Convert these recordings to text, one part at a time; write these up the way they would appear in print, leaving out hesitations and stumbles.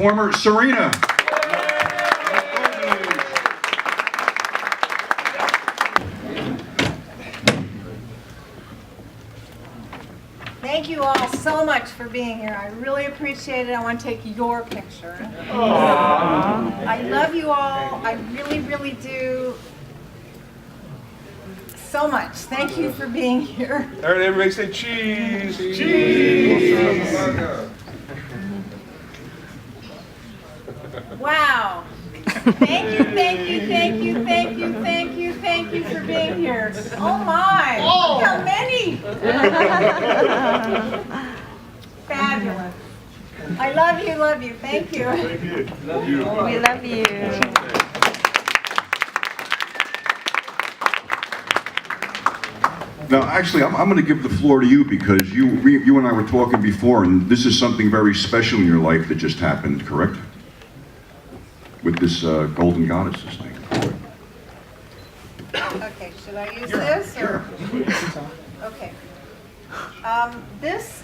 performer, Serena. Thank you all so much for being here. I really appreciate it. I want to take your picture. I love you all. I really, really do. So much. Thank you for being here. All right, everybody say cheese. Cheese. Wow. Thank you, thank you, thank you, thank you, thank you, thank you for being here. Oh my, look how many. Fabulous. I love you, thank you. Thank you. Love you. We love you. Now, actually, I'm going to give the floor to you because you and I were talking before, and this is something very special in your life that just happened, correct? With this golden goddesses thing. Okay, should I use this? Or? Okay. This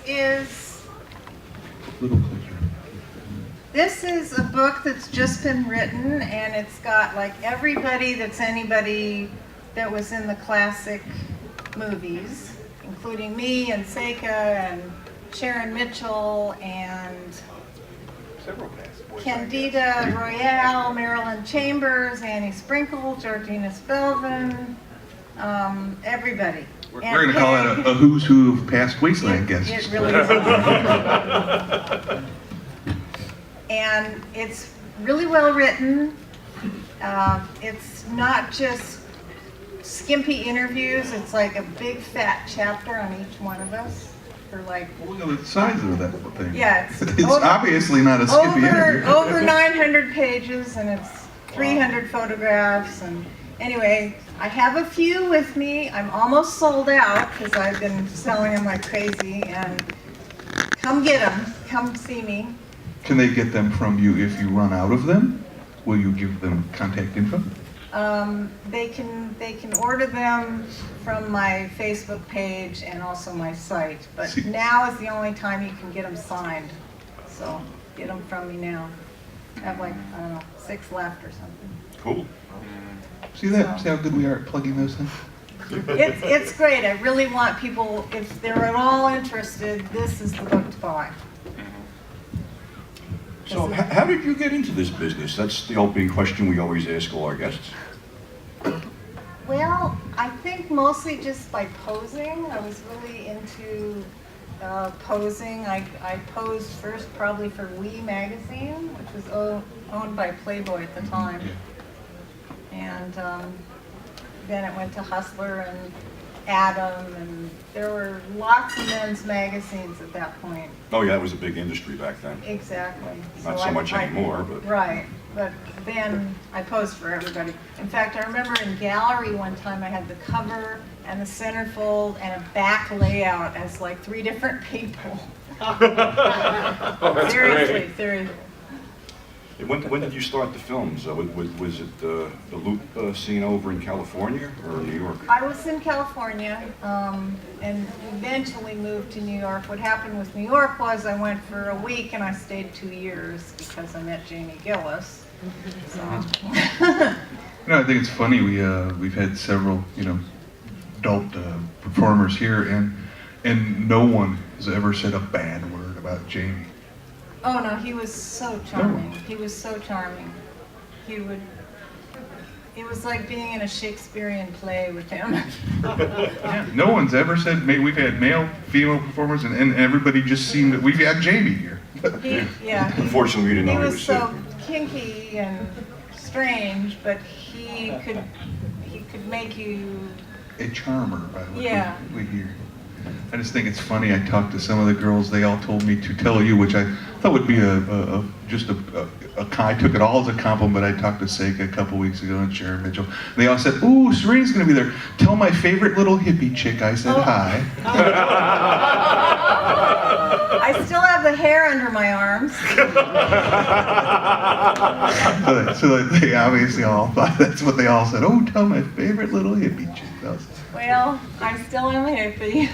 is a book that's just been written, and it's got like everybody that's anybody that was in the classic movies, including me and Seika and Sharon Mitchell and Candida Royale, Marilyn Chambers, Annie Sprinkle, Georgina Spelvin, everybody. We're going to call it a who's who of past Wasteland guests. It really is. And it's really well written. It's not just skimpy interviews. It's like a big fat chapter on each one of us. For like, Look at the size of that thing. yeah, It's obviously not a skimpy interview. over 900 pages, and it's 300 photographs. And anyway, I have a few with me. I'm almost sold out because I've been selling them like crazy. And come get them. Come see me. Can they get them from you if you run out of them? Will you give them contact info? They can order them from my Facebook page and also my site. But See. now is the only time you can get them signed. So get them from me now. I have like, I don't know, 6 left or something. Cool. See that? See how good we are at plugging those things? It's great. I really want people, if they're at all interested, this is the book to buy. So, how did you get into this business? That's the opening question we always ask all our guests. Well, I think mostly just by posing. I was really into posing. I posed first probably for We magazine, which was owned by Playboy at the time. And then it went to Hustler and Adam, and there were lots of men's magazines at that point. Oh yeah, it was a big industry back then. Exactly. Not so much anymore, but... Right, but then I posed for everybody. In fact, I remember in Gallery one time I had the cover and the centerfold and a back layout as like 3 different people. Oh, that's Seriously, great. seriously. When did you start the films? Was it the loop scene over in California or New York? I was in California and eventually moved to New York. What happened with New York was I went for a week and I stayed 2 years because I met Jamie Gillis. So. You know, I think it's funny. We've had several, adult performers here, and no one has ever said a bad word about Jamie. Oh no, he was so charming. He was so charming. It was like being in a Shakespearean play with him. Yeah, no one's ever said, we've had male, female performers, and everybody just seemed that we've got Jamie here. Unfortunately, we didn't know he he was so kinky and strange, but he could make you A charmer, by what Yeah. we hear. I just think it's funny. I talked to some of the girls. They all told me to tell you, which I thought would be I took it all as a compliment. I talked to Seika a couple weeks ago and Sharon Mitchell. And they all said, "Ooh, Serena's going to be there. Tell my favorite little hippie chick I said hi." I still have the hair under my arms. So they obviously all thought that's what they all said. "Oh, tell my favorite little hippie chick." Well, I still am a hippie.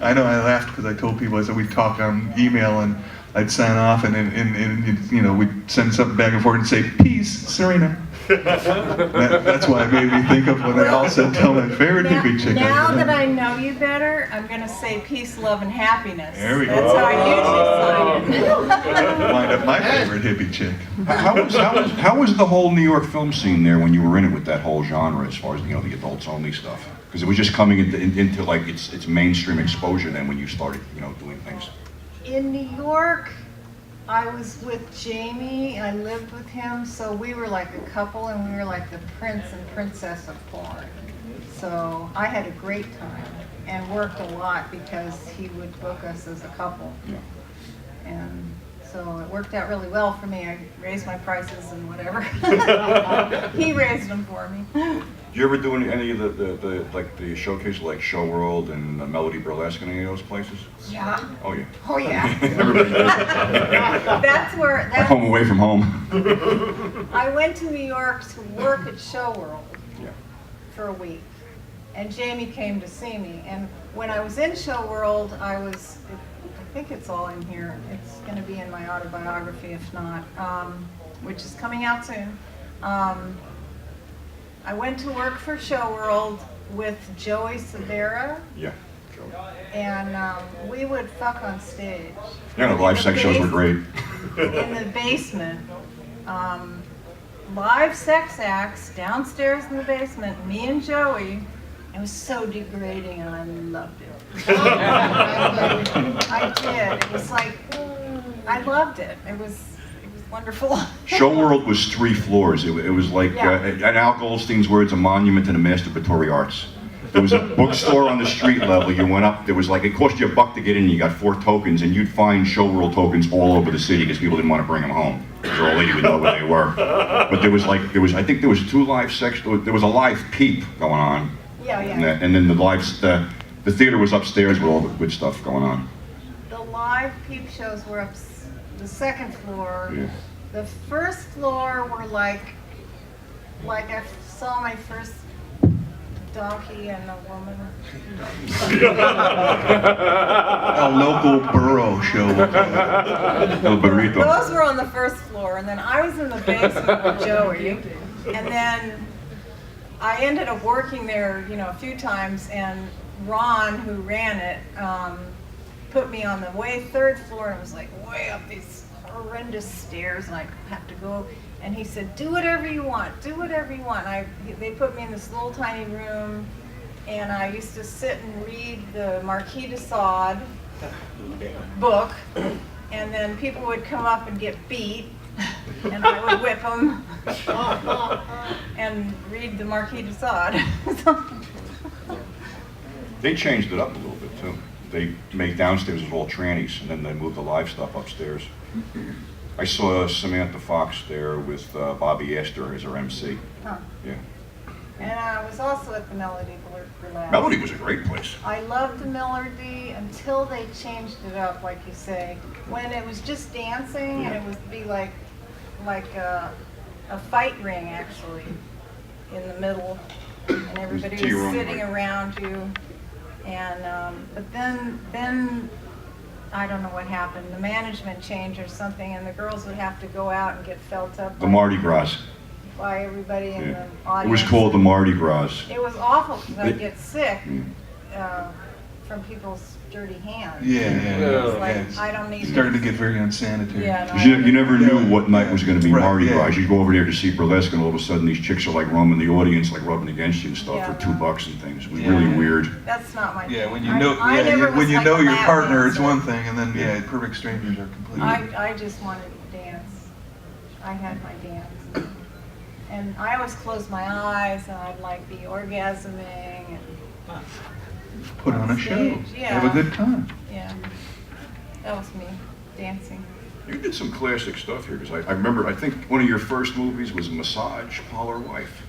I know, I laughed because I told people, I said we'd talk on email, and I'd sign off, and then we'd send something back and forth and say, "Peace, Serena." That's why it made me think of when they all said, "Tell my favorite hippie chick." Now that I know you better, I'm going to say peace, love, and happiness. There we go. That's how I usually sign it. Wind up my favorite hippie chick. How was the whole New York film scene there when you were in it with that whole genre, as far as the adults only stuff? Because it was just coming into like its mainstream exposure then when you started doing things. In New York, I was with Jamie. I lived with him, so we were like a couple, and we were like the prince and princess of porn. So I had a great time and worked a lot because he would book us as a couple. Yeah. And so it worked out really well for me. I raised my prices and whatever. He raised them for me. Did you ever do any of the showcases like Show World and Melody Burlesque in any of those places? Yeah. Oh yeah. Oh yeah. Everybody does. That's where. At home away from home. I went to New York to work at Show World Yeah. for a week, and Jamie came to see me. And when I was in Show World, I think it's all in here. It's going to be in my autobiography, if not, which is coming out soon. I went to work for Show World with Joey Sabera, Yeah. and we would fuck on stage. Yeah, the live sex shows were great. In the basement. Live sex acts downstairs in the basement, me and Joey. It was so degrading, and I loved it. I did. It was like, I loved it. It was wonderful. Show World was 3 floors. It was like, Yeah. in Al Goldstein's words, a monument to the masturbatory arts. There was a bookstore on the street level. You went up, there was like, it cost you $1 to get in, you got 4 tokens, and you'd find Show World tokens all over the city because people didn't want to bring them home. Because all lady would know where they were. But I think there was 2 live sex, there was a live peep going on. Yeah, yeah. And then the theater was upstairs with all the good stuff going on. The live peep shows were up the second floor. Yeah. The first floor were like I saw my first donkey and a woman. A local borough show. El Burrito. Those were on the first floor, and then I was in the basement with Joey, and then I ended up working there, a few times, and Ron, who ran it, put me on the 3rd floor, and it was like way up these horrendous stairs, and I have to go. And he said, "Do whatever you want. Do whatever you want." They put me in this little tiny room, and I used to sit and read the Marquis de Sade book, and then people would come up and get beat, and I would whip them and read the Marquis de Sade. They changed it up a little bit too. They made downstairs was all trannies, and then they moved the live stuff upstairs. I saw Samantha Fox there with Bobby Astor as her MC. Huh. Yeah. And I was also at the Melody Burlesque. Melody was a great place. I loved the Melody until they changed it up, like you say. When it was just dancing, and it would be like a fight ring, actually, in the middle, and everybody to your was own sitting right. around you. And but then I don't know what happened. The management changed or something, and the girls would have to go out and get felt up The Mardi Gras. by everybody in Yeah. the It audience. was called the Mardi Gras. It was awful because I'd They- get sick Mm. from people's dirty hands. Yeah. It's like, It's I don't need started to this. get very unsanitary. Yeah, no, 'Cause you never knew what night was going to be Right, Mardi yeah. Gras. You go over there to see burlesque, and all of a sudden these chicks are like roaming the audience, like rubbing against you and stuff Yeah, for no. $2 and things. It was Yeah. really weird. That's not my Yeah, thing. when you I know, never was when you like know a your lap partner, it's dancer. one thing, and then perfect strangers are completely. I just wanted to dance. I had my dance. And I always closed my eyes, and I'd like be orgasming, and Put on a show. stage, yeah. Have a good time. yeah, that was me, dancing. You did some classic stuff here, because I remember, I think one of your first movies was Massage Parlor Wife,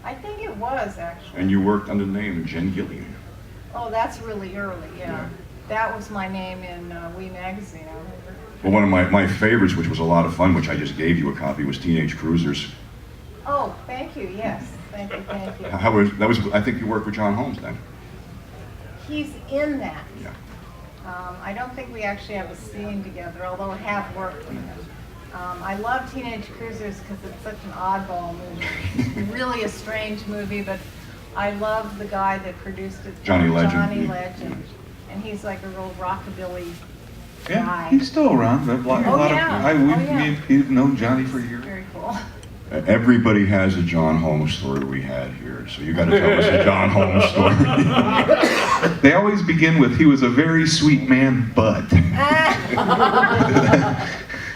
I think it was, actually. and you worked under the name Jen Gillian. Oh, that's really early, yeah. Yeah. That was my name in Wee Magazine, I remember. Well, one of my favorites, which was a lot of fun, which I just gave you a copy, was Teenage Cruisers. Oh, thank you, yes, thank you, thank you. That was, I think you worked with John Holmes then. He's in that. Yeah. I don't think we actually have a scene together, although I have worked with him. I love Teenage Cruisers because it's such an oddball movie. It's really a strange movie, but I love the guy that produced it, Johnny Legend. Johnny Legend. And he's like a real rockabilly Yeah, guy. he's still around. A lot yeah. of, Oh, yeah. me and Pete have known Johnny for years. Very cool. Everybody has a John Holmes story we had here, so you got to tell us a John Holmes story. They always begin with, he was a very sweet man, but.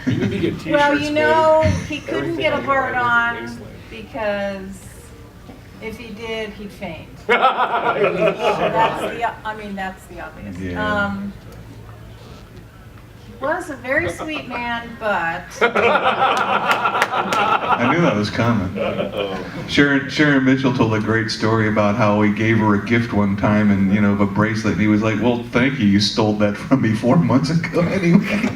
You need to get t-shirts Well, you know, made. he couldn't Everything get a I know hard about on Wasteland. because if he did, he'd faint. That's the obvious. Yeah. He was a very sweet man, but I knew that was coming. Sharon Mitchell told a great story about how he gave her a gift one time, and a bracelet, and he was like, "Well, thank you. You stole that from me 4 months ago, anyway."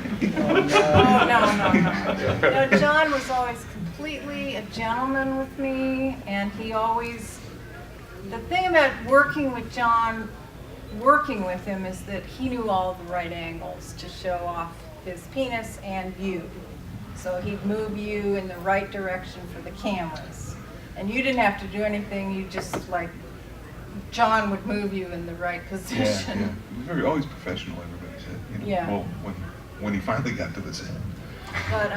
No, John was always completely a gentleman with me, and he always. The thing about working with him is that he knew all the right angles to show off his penis and you. So he'd move you in the right direction for the cameras. And you didn't have to do anything, you just John would move you in the right position. Yeah. He was always professional, everybody said. Yeah. Well, when he finally got to the set. But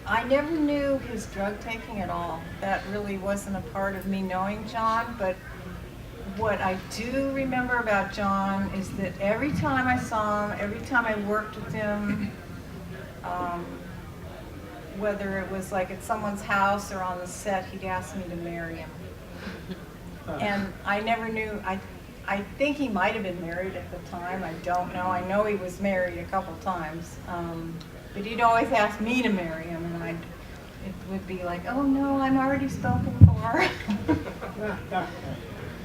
I never knew his drug taking at all. That really wasn't a part of me knowing John, but what I do remember about John is that every time I saw him, every time I worked with him, whether it was like at someone's house or on the set, he'd ask me to marry him. And I never knew, I think he might have been married at the time, I don't know. I know he was married a couple times. But he'd always ask me to marry him, and it would be like, oh no, I'm already spoken for.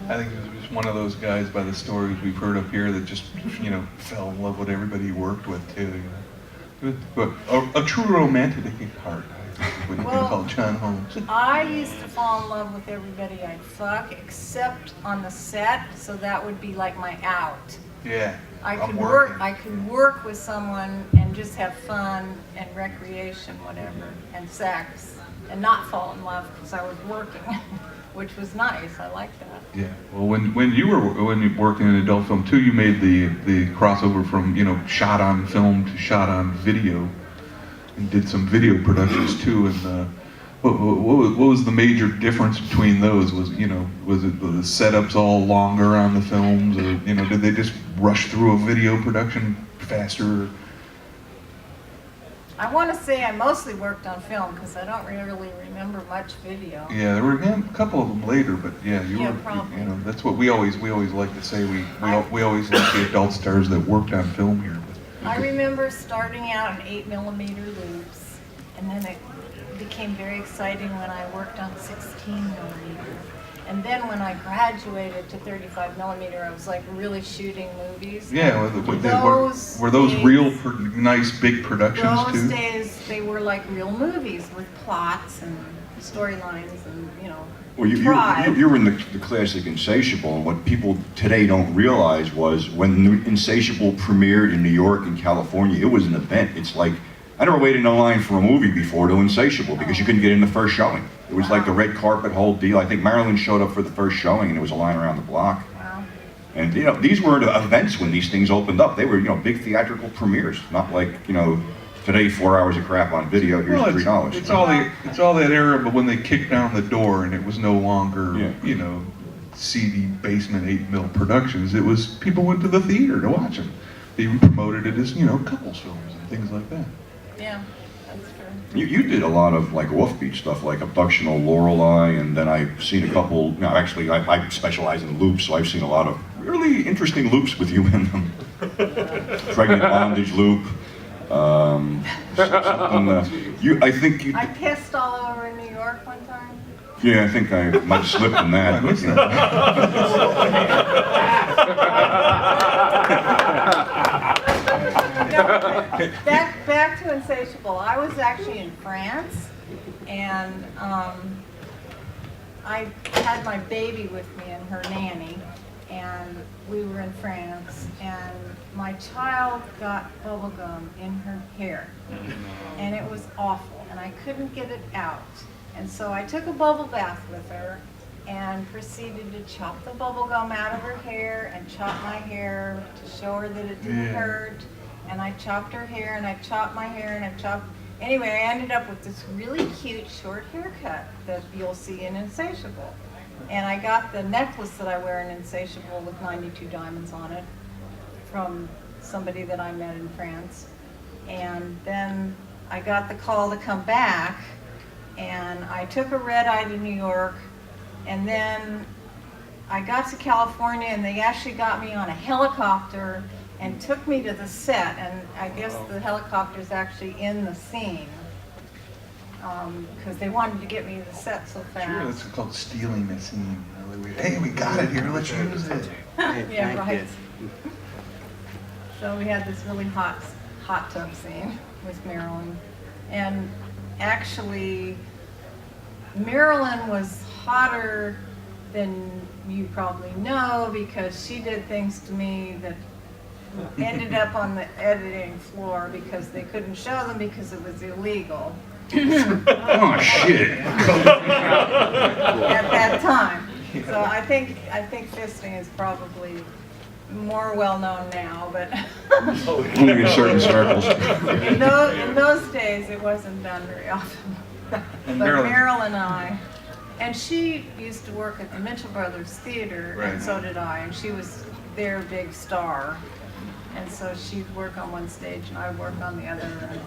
I think he was just one of those guys, by the stories we've heard up here, that just, fell in love with everybody he worked with, too. But a true romantic at heart, I think, what you can call John Holmes. I used to fall in love with everybody I'd fuck, except on the set, so that would be like my out. Yeah, I I'm could work with someone and just have fun and recreation, whatever, and sex, and not fall in love because I was working, which was nice. I liked that. Yeah. Well, when you were working in adult film too, you made the crossover from shot on film to shot on video, and did some video productions too. And what was the major difference between those? Was it the setups all longer on the films, or did they just rush through a video production faster? I want to say I mostly worked on film because I don't really remember much video. Yeah, there were a couple of them later, but yeah, probably. that's what we always like to say. We always like the adult stars that worked on film here. I remember starting out in 8mm loops, and then it became very exciting when I worked on 16mm. And then when I graduated to 35mm, I was like really shooting movies. Yeah, were those days, real nice big productions too? Those days they were like real movies with plots and storylines and Well, you were in the classic Insatiable, and what people today don't realize was when Insatiable premiered in New York and California, it was an event. It's like, I never waited in a line for a movie before to Insatiable because you couldn't get in the first showing. It was like the red carpet whole deal. I think Marilyn showed up for the first showing and there was a line around the block. Wow. And these were events when these things opened up. They were big theatrical premieres, not like today 4 hours of crap on video. Here's $3. It's all that era, but when they kicked down the door and it was no longer seedy basement 8mm productions, it was people went to the theater to watch them. They even promoted it as couples films and things like that. Yeah, that's true. You did a lot of like off-beat stuff, like Abductional Lorelei, and then I've seen a couple. Actually, I specialize in loops, so I've seen a lot of really interesting loops with you in them. Pregnant Bondage loop. I think you. I pissed all over in New York one time. Yeah, I think I might have slipped in that. But, Back to Insatiable. I was actually in France, and I had my baby with me and her nanny, and we were in France, and my child got bubble gum in her hair, and it was awful, and I couldn't get it out. And so I took a bubble bath with her and proceeded to chop the bubble gum out of her hair and chop my hair to show her that it didn't hurt. And I chopped her hair, and I chopped my hair, and I chopped. Anyway, I ended up with this really cute short haircut that you'll see in Insatiable. And I got the necklace that I wear in Insatiable with 92 diamonds on it from somebody that I met in France. And then I got the call to come back, and I took a red eye to New York, and then I got to California, and they actually got me on a helicopter and took me to the set, and I guess the helicopter's actually in the scene, because they wanted to get me to the set so fast. Sure, that's called stealing a scene. Hey, we got it here, let's use it. Yeah, right. So we had this really hot tub scene with Marilyn, and actually Marilyn was hotter than you probably know, because she did things to me that ended up on the editing floor because they couldn't show them because it was illegal Oh, shit. at that time. So I think fisting is probably more well known now, but Only in certain circles. in those days it wasn't done very often. But Marilyn and and she used to work at the Mitchell Brothers Theater, and so did I, and she was their big star. And so she'd work on one stage and I'd work on the other, and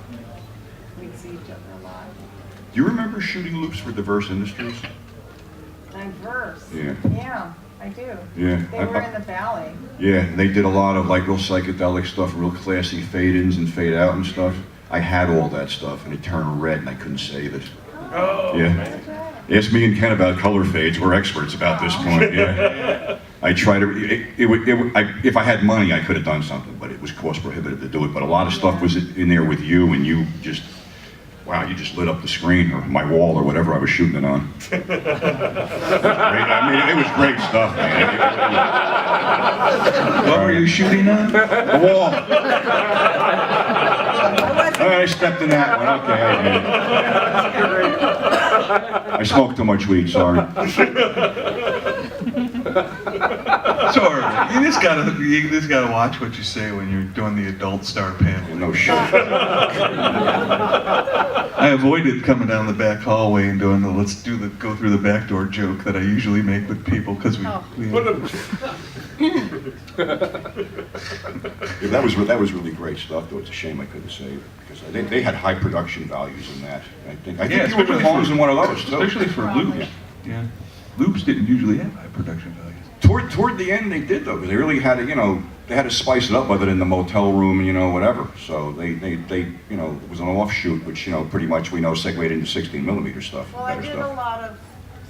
we'd see each other a lot. Do you remember shooting loops for Diverse Industries? Diverse? Yeah. Yeah, I do. Yeah. They were in the Valley. Yeah, they did a lot of like real psychedelic stuff, real classy fade-ins and fade-out and stuff. I had all that stuff, and it turned red, and I couldn't save it. Oh, Yeah. Ask me and Ken about color fades. We're experts about this point. Yeah. I try to. If I had money, I could have done something, but it was cost prohibitive to do it. But a lot of stuff was in there with you, and you just, wow, you just lit up the screen or my wall or whatever I was shooting it on. Great. I mean, it was great stuff, man. What were you shooting on? The wall. I stepped in that one. Okay, I did. I smoked too much weed. Sorry. Sorry, you just gotta watch what you say when you're doing the adult star panel. No shit. I avoided coming down the back hallway and doing the go through the back door joke that I usually make with people, because Yeah, that was really great stuff. Though it's a shame I couldn't save it, because they had high production values in that. I think you were Holmes in one of those too. Especially for loops. Yeah, loops didn't usually have high production values. Toward the end they did though, because they really had to, they had to spice it up other than the motel room and whatever. So they it was an offshoot, which pretty much we know segued into 16mm stuff. Well, I better did stuff. a lot of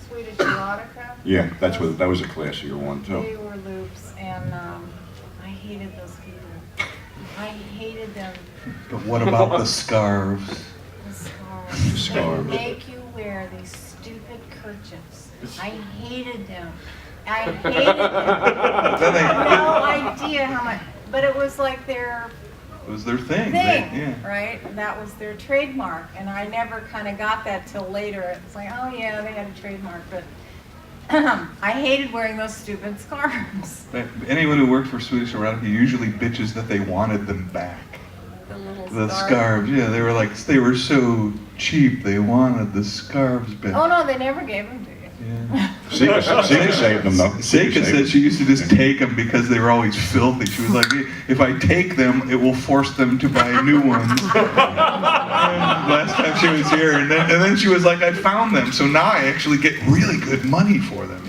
Swedish erotica. Yeah, that was a classier one too. They were loops, and I hated those people. I hated them. But what about the scarves? The scarves. The scarves. They make you wear these stupid kerchiefs. I hated them. I hated them. Then they- No idea how much, but it was like their It was their thing. right? That was their trademark, and I never kind of got that till later. It's like, oh yeah, they had a trademark, but I hated wearing those stupid scarves. Anyone who worked for Swedish Erotica usually bitches that they wanted them back. The little The scarves, yeah, they were so cheap. They wanted the scarves back. Oh no, they never gave them to you. Yeah. Seika saved them though. Seika said she used to just take them because they were always filthy. She was like, if I take them, it will force them to buy new ones. Last time she was here, and then she was like, I found them, so now I actually get really good money for them.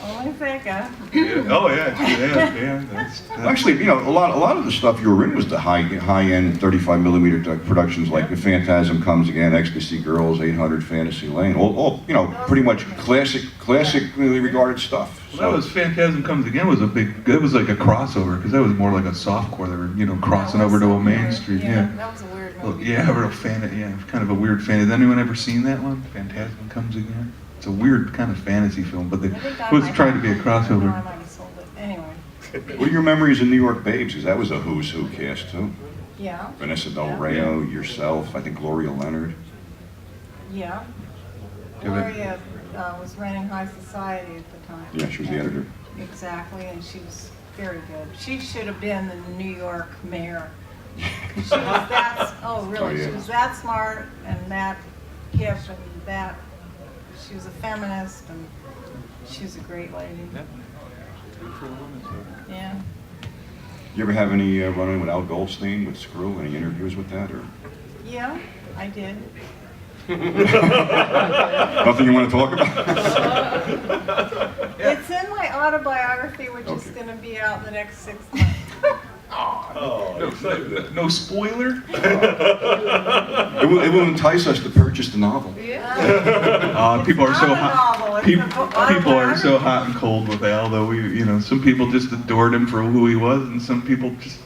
Only Seika. Oh yeah. Actually, a lot of the stuff you were in was the high-end 35mm productions, like The Phantasm Comes Again, Ecstasy Girls, 800 Fantasy Lane, all pretty much classically regarded stuff. Well, that was Phantasm Comes Again was it was like a crossover, because that was more like a softcore. They were crossing over to a main street. Yeah. That was a weird Well, movie. yeah, kind of a weird fan. Has anyone ever seen that one? Phantasm Comes Again? it's a weird kind of fantasy film, but I it think I was might trying to have- be a crossover. I might have sold it. Anyway, What are your memories of New York Babes? Because that was a who's who cast too. yeah, Vanessa Del Reo, yourself, I think Gloria Leonard. yeah. Give it- Gloria was running High Society at the time. Yeah, she was the editor. Exactly, and she was very good. She should have been the New York mayor. She was that, oh really, Oh, yeah. she was that smart and that hip and that, she was a feminist and she was a great lady. Yeah. You ever have any run-in with Al Goldstein with Screw? Any interviews with that, or Yeah, I did. nothing you want to talk about? It's in my autobiography, which is Okay. going to be out in the next 6 months. No spoiler? It will entice us to purchase the novel. People are It's so not a hot. novel, it's People, a people are so autobiography. hot and cold with Al, though. Some people just adored him for who he was, and some people just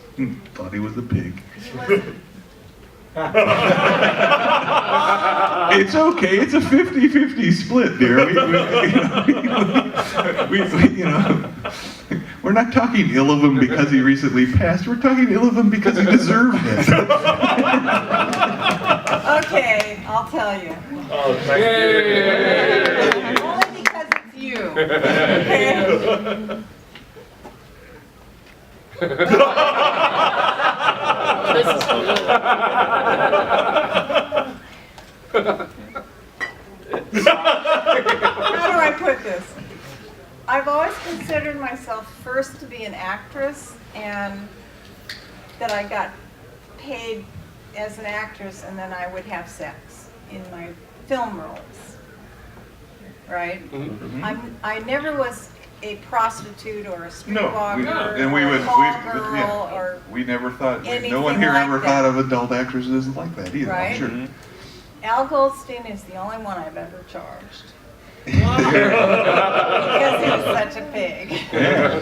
thought he was a pig. He wasn't- It's okay. It's a 50-50 split, dear. We're not talking ill of him because he recently passed. We're talking ill of him because he deserved it. Okay, I'll tell you. Oh, thank you. Only because it's you. Okay? How do I put this? I've always considered myself first to be an actress, and that I got paid as an actress, and then I would have sex in my film roles. Right? I never was a prostitute or a streetwalker or a call girl or we never thought. No anything one here like ever that. thought of adult actresses like that either. I'm Right? sure. Al Goldstein is the only one I've ever charged. Because he was such a pig. Yeah.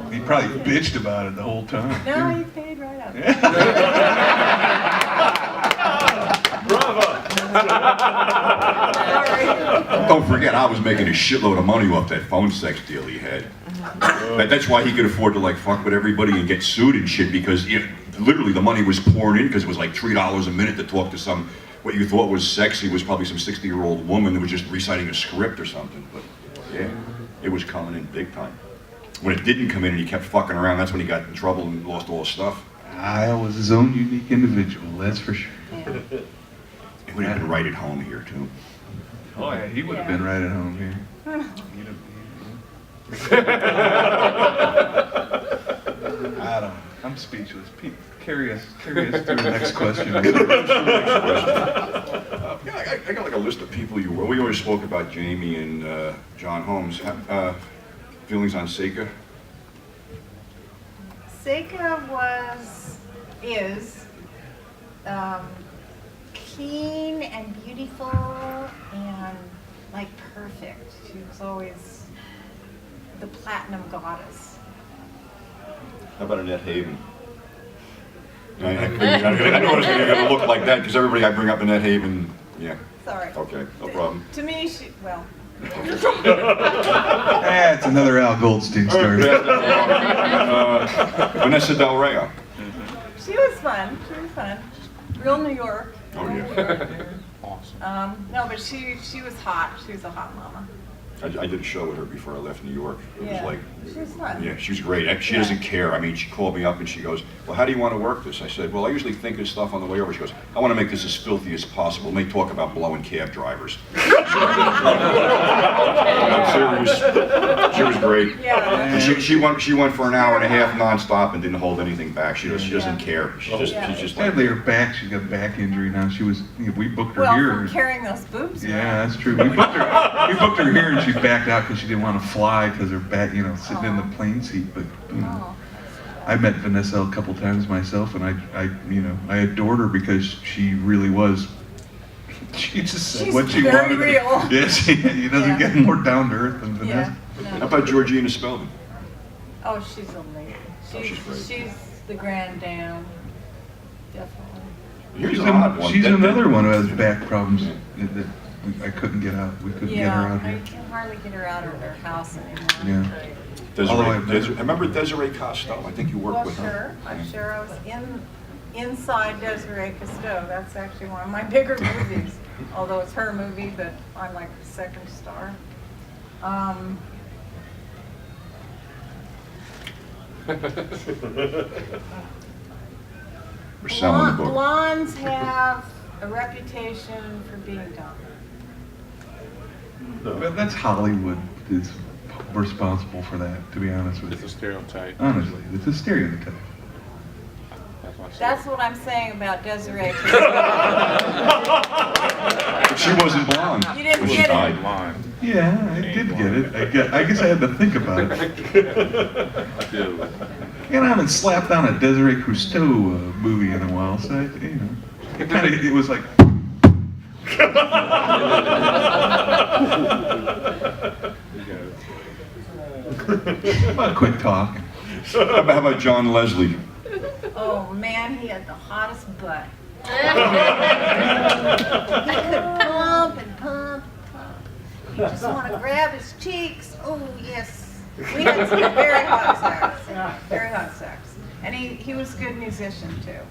He probably bitched about it the whole time. No, he paid right up. Bravo. Sorry. Don't forget, I was making a shitload of money off that phone sex deal he had. That's why he could afford to like fuck with everybody and get sued and shit, because literally the money was pouring in because it was like $3 a minute to talk to some, what you thought was sexy was probably some 60-year-old woman that was just reciting a script or something. But yeah, it was coming in big time. When it didn't come in and he kept fucking around, that's when he got in trouble and lost all his stuff. Al was his own unique individual, that's for sure. He would have been right at home here too. Oh yeah, he would have been right at home here. I don't know. I'm speechless. Pete, carry us through the next question. I got like a list of people you were. We always spoke about Jamie and John Holmes. Feelings on Seika? Seika is clean and beautiful and like perfect. She was always the platinum goddess. How about Annette Haven? I know it's going to look like that because everybody I bring up Annette Haven, yeah. Sorry. Okay, no problem. To me, well, That's another Al Goldstein story. Vanessa Del Reo. she was fun. She was fun. Real New York. Oh yeah. No, but she was hot. She was a hot mama. I did a show with her before I left New York. It was Yeah. like, She was fun. yeah, she's great. She doesn't care. I mean, she called me up and she goes, well, how do you want to work this? I said, well, I usually think of stuff on the way over. She goes, I want to make this as filthy as possible. May talk about blowing cab drivers. I'm serious. She was great. Yeah. She went for an hour and a half nonstop and didn't hold anything back. She doesn't care. She's just like, Sadly, her back, she's got a back injury now. We booked her Well, here. from carrying those boobs around. Yeah, that's true. We booked her here, and she backed out because she didn't want to fly because her back, sitting in the plane seat. But Oh. I met Vanessa a couple times myself, and I adored her because she really was. She just said She's what she very wanted. real. Yeah, she doesn't Yeah. get more down to earth than Vanessa. Yeah. how No. about Georgina Spelman? Oh, she's a lady. She's great. She's the grand dame. Definitely. Here's an odd one. She's another one who has back problems. I couldn't get out. We couldn't get her Yeah, out I here. can hardly get her out of her house anymore. Yeah. Although I've never- I remember Desiree Costello. I think you worked Well, with her. sure, I'm sure I was inside Desiree Costello. That's actually one of my bigger movies, although it's her movie, but I'm like the second star. We're selling the book. Blondes have a reputation for being dumb. But that's Hollywood is responsible for that, to be honest with It's a you. stereotype. Honestly, it's a stereotype. That's what I'm saying about Desiree. But she wasn't blonde. You didn't when she get it. died. Line. Yeah, I did get it. I guess I had to think about it. Dude. And I haven't slapped on a Desiree Cousteau movie in a while, so it was like. About quit talking. How about John Leslie? Oh man, he had the hottest butt. I could pump and pump and pump. You just want to grab his cheeks. Oh yes. We had some very hot sex. Very hot sex. And he was a good musician too.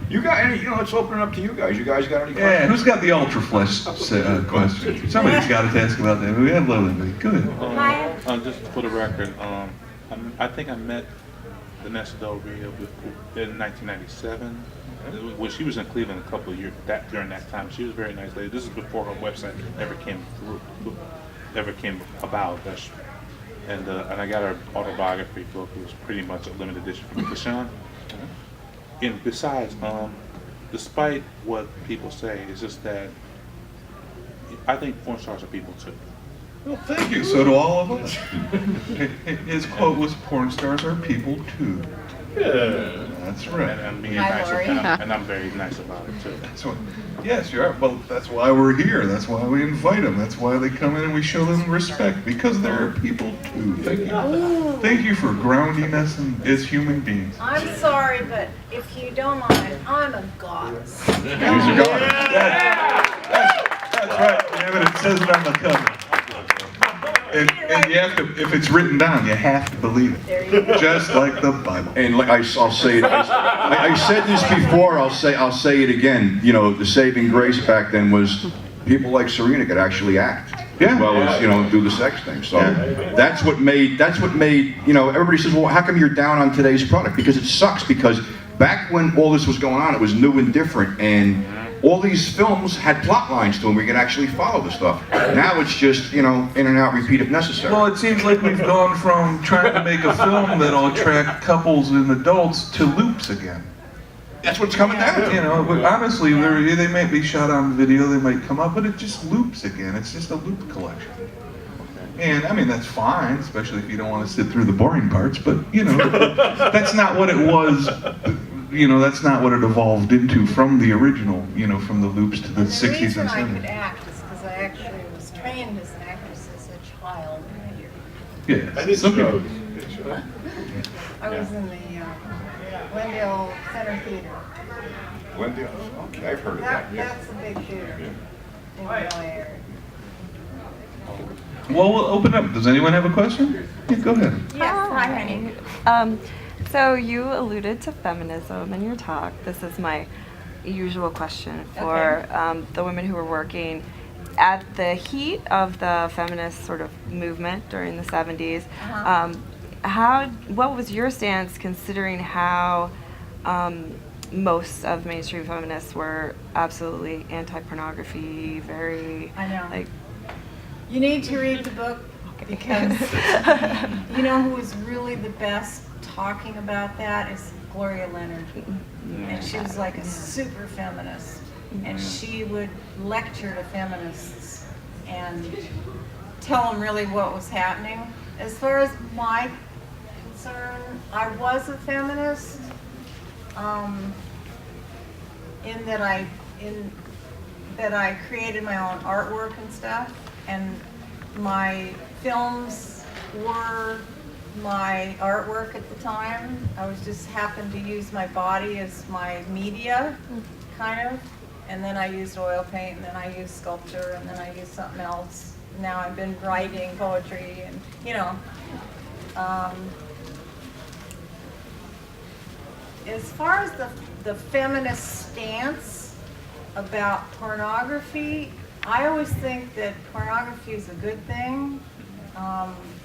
You got any? Let's open it up to you guys. You guys got any Yeah, questions? who's got the ultra flesh question? Somebody's got to ask about that. We had lovely. Go ahead. Hi. Just for the record, I think I met Vanessa Del Rio in 1997. When she was in Cleveland a couple of years during that time, she was a very nice lady. This is before her website ever came about. And I got her autobiography book. It was pretty much a limited edition for me. Deshaun. And besides, despite what people say, it's just that I think porn stars are people too. Well, thank you. So do all of us. His quote was, "Porn stars are people too." Yeah. That's right. And I'm being Hi, nice Lori. and I'm very nice about it too. That's what, yes, you are. Well, that's why we're here. That's why we invite them. That's why they come in and we show them respect, because they're people too. Thank you. Thank you for grounding us as human beings. I'm sorry, but if you don't mind, I'm a goddess. She's a goddess. That's right. Yeah, it says it on the cover. And you have to, if it's written down, you have to believe it. There you go. Just like the Bible. And I'll say it. I said this before. I'll say it again. The saving grace back then was people like Serena could actually act, Yeah. as well as do the sex thing. So Yeah. that's what made. Everybody says, well, how come you're down on today's product? Because it sucks. Because back when all this was going on, it was new and different, and all these films had plot lines to them where you could actually follow the stuff. Now it's just, in and out, repeat if necessary. Well, it seems like we've gone from trying to make a film that'll attract couples and adults to loops again. That's what it's coming down to. But honestly, they might be shot on video, they might come up, but it just loops again. It's just a loop collection. And I mean, that's fine, especially if you don't want to sit through the boring parts, but that's not what it was. That's not what it evolved into from the original, from the loops to the And 60s reason and I could 70s. act is because I actually was trained as an actress as a child. Yeah, some people. I was in the Glendale Center Theater. Okay, I've heard of that. Yeah. That's a big theater in the LA area. Well, we'll open up. Does anyone have a question? Yeah, go ahead. Yes, hi, honey. So you alluded to feminism in your talk. This is my usual question for the women who were working at the heat of the feminist sort of movement during the 70s. What was your stance, considering how most of mainstream feminists were absolutely anti-pornography, very I know. like. You need to read the book because you know who is really the best talking about that is Gloria Leonard. And she was like a super feminist. And she would lecture to feminists and tell them really what was happening. As far as my concern, I was a feminist in that I created my own artwork and stuff, and my films were my artwork at the time. I was just happened to use my body as my media, kind of. and then I used oil paint, and then I used sculpture, and then I used something else. Now I've been writing poetry, and as far as the feminist stance about pornography, I always think that pornography is a good thing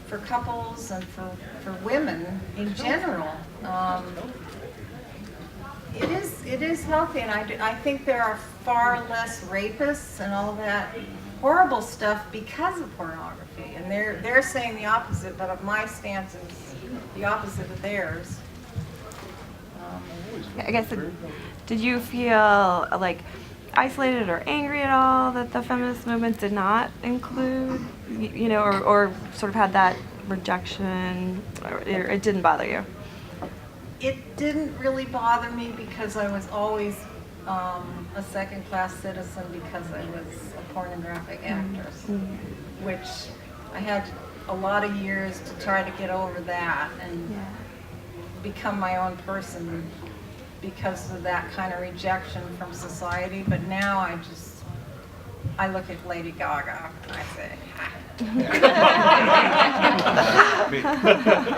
for couples and for women in general. It is healthy, and I think there are far less rapists and all that horrible stuff because of pornography. And they're saying the opposite, but my stance is the opposite of theirs. I guess, did you feel like isolated or angry at all that the feminist movement did not include, or sort of had that rejection, or it didn't bother you? It didn't really bother me because I was always a second-class citizen because I was a pornographic actress, which I had a lot of years to try to get over that and become my own person because of that kind of rejection from society. But now I look at Lady Gaga and I say,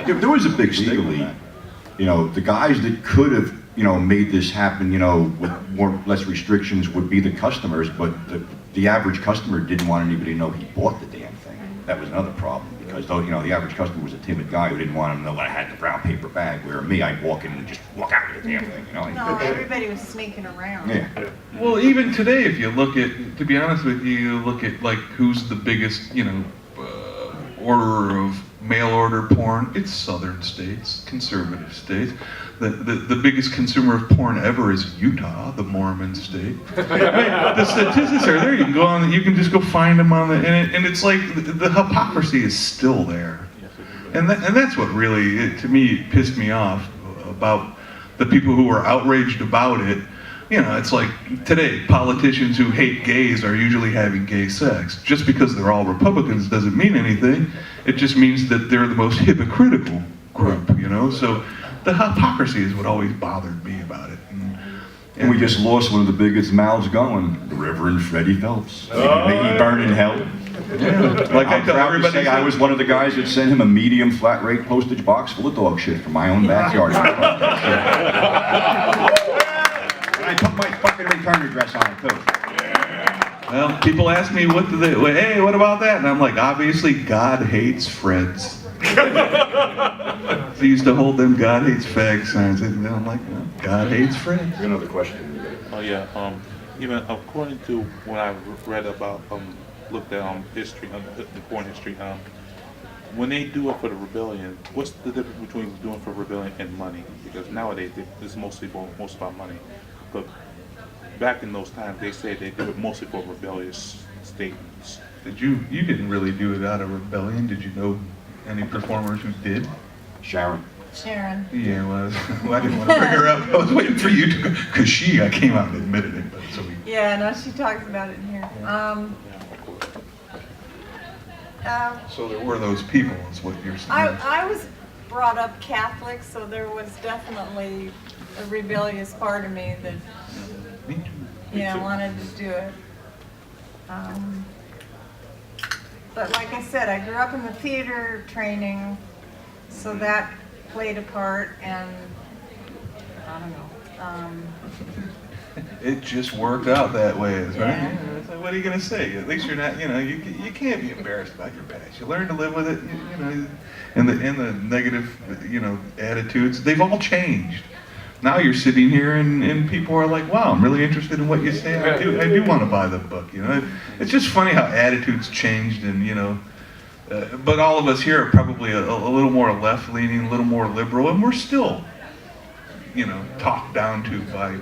Yeah, there was a big stigma in that. The guys that could have, made this happen, with less restrictions would be the customers, but the average customer didn't want anybody to know he bought the damn thing. That was another problem, because though, the average customer was a timid guy who didn't want him to know that I had the brown paper bag, where me, I'd walk in and just walk out with the damn thing, no, everybody was sneaking around. Yeah. Well, even today, if you look at, to be honest with you, you look at like who's the biggest, orderer of mail order porn, it's southern states, conservative states. The biggest consumer of porn ever is Utah, the Mormon state. The statistics are there. You can go on. You can just go find them on and it's like the hypocrisy is still there, and that's what really, to me, pissed me off about the people who were outraged about it. It's like today, politicians who hate gays are usually having gay sex. Just because they're all Republicans doesn't mean anything. It just means that they're the most hypocritical group, So the hypocrisy is what always bothered me about it. And we just lost one of the biggest mouths going, the Reverend Freddie Phelps. May he burn in hell. Yeah. Like I'm proud to say I was one of the guys that sent him a medium flat rate postage box full of dog shit from my own backyard. I put my fucking return address on it too. Well, people ask me, hey, what about that? And I'm like, obviously, God hates Freds. They used to hold them God hates fag signs, and I'm like, well, God hates Freds. Another question. Oh yeah. Even according to when I read about, looked at history, the porn history, when they do it for the rebellion, what's the difference between doing for rebellion and money? Because nowadays it's most about money. But back in those times, they say they do it mostly for rebellious statements. You didn't really do it out of rebellion. Did you know any performers who did? Sharon. Yeah, well, I didn't want to bring her up. I was waiting for you to, because I came out and admitted it. But so no, she talks about it in here. So there were those people, is what you're saying. I was brought up Catholic, so there was definitely a rebellious part of me that Me too. wanted to do it. But like I said, I grew up in the theater training, so that played a part, and I don't know. It just worked out that way, right? Yeah. It's like, what are you going to say? At least you're not, you can't be embarrassed about your past. You learn to live with it, and the negative, attitudes, they've all changed. Now you're sitting here and people are like, wow, I'm really interested in what you say. I do want to buy the book, It's just funny how attitudes changed, and, but all of us here are probably a little more left-leaning, a little more liberal, and we're still, talked down to by,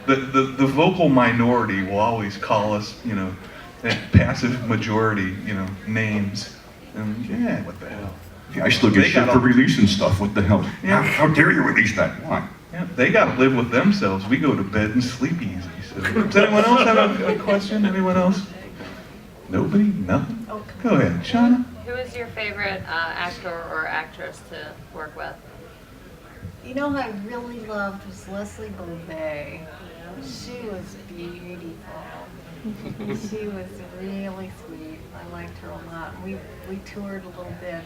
the vocal minority will always call us, passive majority, names. And what the hell? Yeah, I still get shit for releasing stuff. What the hell? Yeah. How dare you release that? Why? Yeah, they got to live with themselves. We go to bed and sleep easy. So. Does anyone else have a question? Anyone else? Nobody? Nothing? Go ahead, Shauna. Who is your favorite actor or actress to work with? Who I really loved was Leslie Beauvais. She was beautiful. She was really sweet. I liked her a lot. We toured a little bit,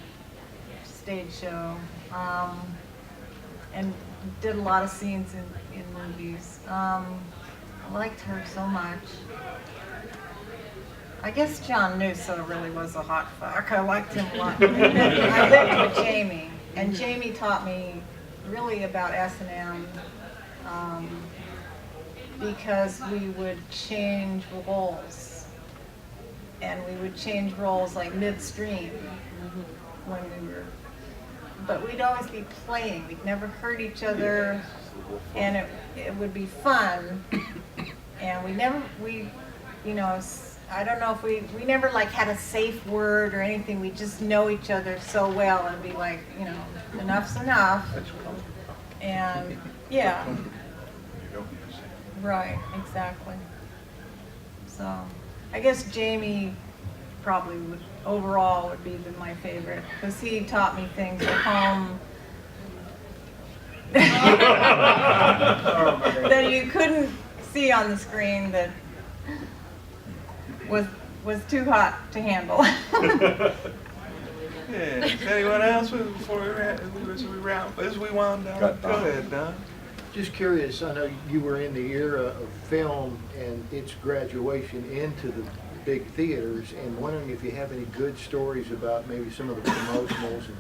stage show, and did a lot of scenes in movies. I liked her so much. I guess John Noosa really was a hot fuck. I liked him a lot. I lived with Jamie, and Jamie taught me really about S&M. Because we would change roles, and we would change roles like midstream when we were, but we'd always be playing. We'd never hurt each other, and it would be fun. And I don't know if we never like had a safe word or anything. We just know each other so well and be like, enough's enough. And yeah. Right, exactly. So, I guess Jamie probably would be my favorite, because he taught me things at home that you couldn't see on the screen, that was too hot to handle. Yeah. Anyone else before we wound down? Go ahead, Don. Just curious, I know you were in the era of film and its graduation into the big theaters, and wondering if you have any good stories about maybe some of the promotionals and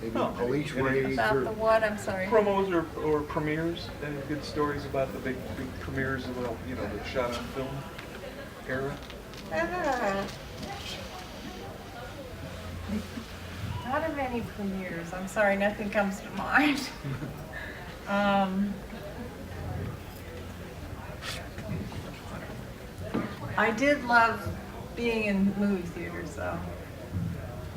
maybe police raids About or the what? I'm sorry. Promos or premieres? Any good stories about the big premieres of the shot on film era? Not of any premieres. I'm sorry, nothing comes to mind. I did love being in movie theaters, though.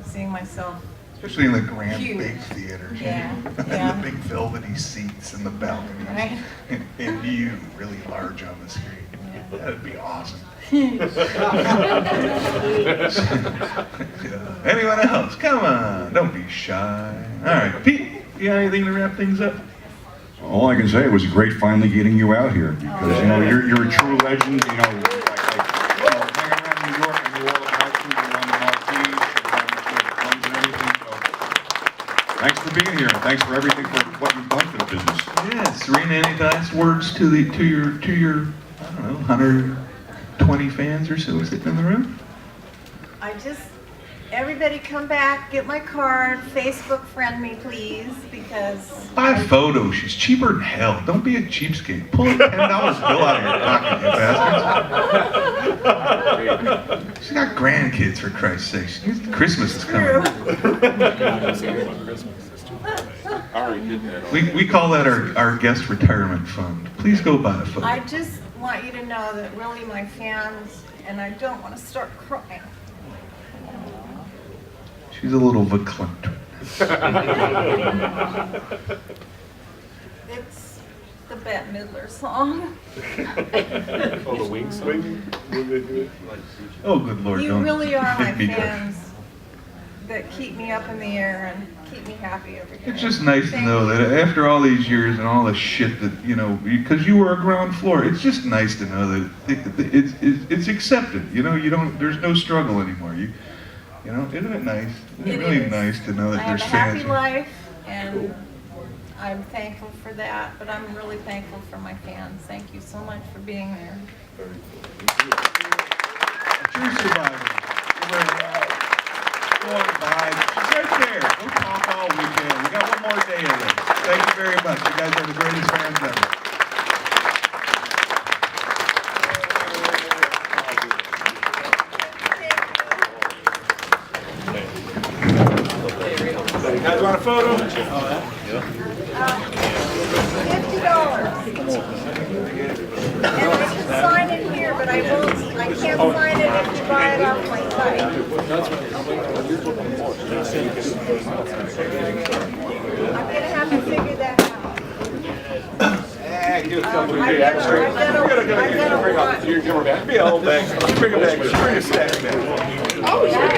Seeing myself. Especially in the grand Huge. big theaters. Yeah, yeah. The big velvety seats and the balconies. Right. And you really large on the screen. Yeah. That'd be awesome. Anyone else? Come on, don't be shy. All right, Pete, you got anything to wrap things up? All I can say, it was great finally getting you out here, because you're a true legend. Hanging around New York, I knew all about you. You're on the marquee, you're on the films and everything. So thanks for being here, and thanks for everything for what you've done for the business. Yeah, Serena, any last words to your I don't know 120 fans or so sitting in the room? Everybody come back, get my card, Facebook friend me, please, because. Buy a photo. She's cheaper than hell. Don't be a cheapskate. Pull a $10 bill out of your pocket, you bastards. She's got grandkids, for Christ's sake. Christmas is coming. I already did that. We call that our guest retirement fund. Please go buy a photo. I just want you to know that really my fans, and I don't want to start crying. She's a little verklempt. It's the Bette Midler song. Oh, the wing swing? Oh, good Lord, You don't really are my hit me there. fans that keep me up in the air and keep me happy every day. It's just nice to Thank know you. that after all these years and all the shit that, because you were a ground floor, it's just nice to know that it's accepted. There's no struggle anymore. Isn't it nice? Isn't it really is. nice to know that I have there's a fans? happy life, and I'm thankful for that, but I'm really thankful for my fans. Thank you so much for being there. True survivor. Go on by. She's right there. Go talk all weekend. We got one more day of this. Thank you very much. You guys are the greatest fans ever. You guys want a photo? $50. And I can sign it here, but I can't sign it if you buy it off my site. I'm gonna have to figure that out. Do a couple I've got a lot. Your camera back. Be a whole bag. Bring it back. Bring a stack back. Oh, yeah.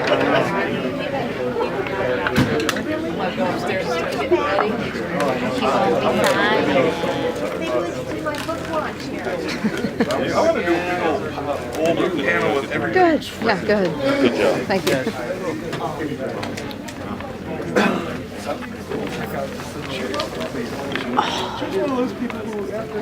go upstairs and start getting ready. She won't be fine. Maybe we could do my book launch here. I want to do a big old older panel with every. Good. Yeah, good. Good job. Thank you. She's one of those people who, after